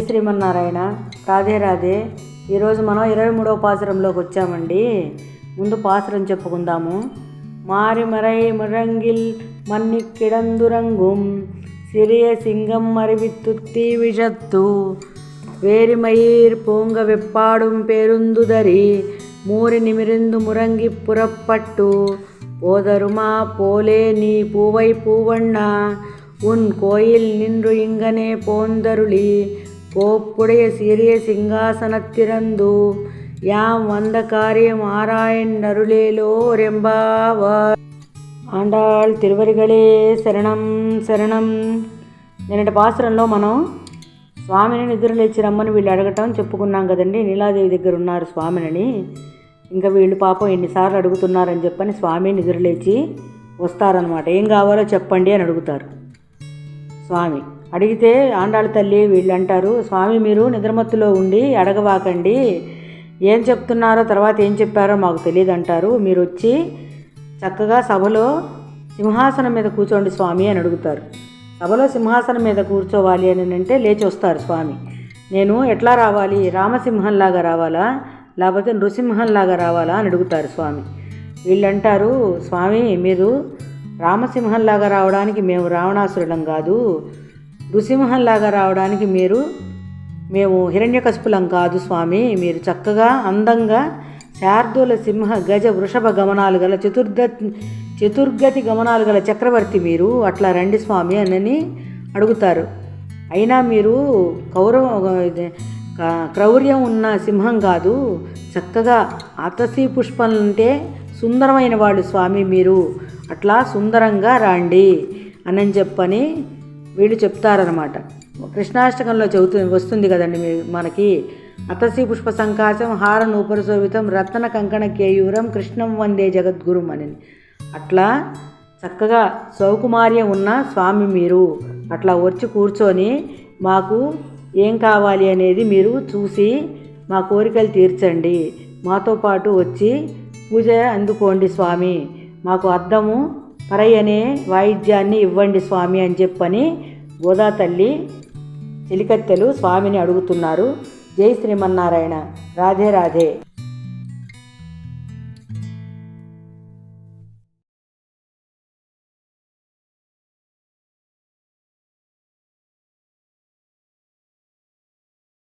శ్రీమన్నారాయణ. రాధే రాధే. ఈరోజు మనం 23వ పాసురంలోకి వచ్చామండి. ముందు పాసురం చెప్పుకుందాము. మారిమరై మురంగిల్ మన్ని కిడందురంగుం సిరియ సింగం మరివిత్తుత్తి విషత్తు వేరిమయీర్ పూంగ వెప్పాడుం పేరుందుదరి మూరి నిమిరిందు మురంగి పురప్పట్టు పోదరుమా పోలే నీ పూవై పూవಣ್ణ உன் கோயில் நின்று இங்கனே போந்தருளி கோப்புடைய சிறிய சிங்காசனத்திறந்து யாம் வந்த காரியம் ஆராயண்டருளேலோ రెంబావార్. ఆండాళ్ తిరువరిగళే శరణం శరణం. నిన్నటి పాసురంలో మనం స్వామిని నిద్రలేచి రమ్మని వీళ్ళు అడగటం చెప్పుకున్నాం కదండి. నీలాదేవి దగ్గర ఉన్నారు స్వామిని. ఇంకా వీళ్ళు పాపం ఎన్నిసార్లు అడుగుతున్నారని చెప్పని స్వామి నిద్రలేచి వస్తారనమాట. ఏం కావాలో చెప్పండి అని అడుగుతారు. స్వామి అడిగితే ఆండాళ్ళ తల్లి వీళ్ళు అంటారు, స్వామి మీరు నిద్రమత్తులో ఉండి అడగవాకండి, ఏం చెప్తున్నారో తర్వాత ఏం చెప్పారో మాకు తెలియదు అంటారు. మీరు వచ్చి చక్కగా సభలో సింహాసనం మీద కూర్చోండి స్వామి అని అడుగుతారు. సభలో సింహాసనం మీద కూర్చోవాలి అని అంటే లేచి వస్తారు స్వామి. నేను ఎట్లా రావాలి, రామసింహంలాగా రావాలా లేకపోతే నృసింహంలాగా రావాలా అని అడుగుతారు స్వామి. వీళ్ళంటారు, స్వామి మీరు రామసింహంలాగా రావడానికి మేము రావణాసురులం కాదు, నృసింహంలాగా రావడానికి మేము హిరణ్యకశిపులం కాదు స్వామి. మీరు చక్కగా అందంగా శార్దూల సింహ గజ వృషభ గమనాలు గల చతుర్గతి గమనాలు గల చక్రవర్తి మీరు, అట్లా రండి స్వామి అని అడుగుతారు. అయినా మీరు క్రౌర్యం ఉన్న సింహం కాదు, చక్కగా అతసి పుష్పంటే సుందరమైన వాళ్ళు స్వామి మీరు, అట్లా సుందరంగా రాండి అని చెప్పని వీళ్ళు చెప్తారనమాట. కృష్ణాష్టకంలో వస్తుంది కదండి మనకి, అతసి పుష్ప సంకాశం హార నూపర శోభితం రత్న కంకణ కేయూరం కృష్ణం వందే జగద్గురుం అని. అట్లా చక్కగా సౌకుమార్యం ఉన్న స్వామి మీరు, అట్లా వచ్చి కూర్చొని మాకు ఏం కావాలి అనేది మీరు చూసి మా కోరికలు తీర్చండి, మాతో పాటు వచ్చి పూజ అందుకోండి స్వామి, మాకు అద్దము పరై అనే వాయిద్యాన్ని ఇవ్వండి స్వామి అని చెప్పని గోదా తల్లి చెలికత్తెలు స్వామిని అడుగుతున్నారు. జై శ్రీమన్నారాయణ. రాధే రాధే.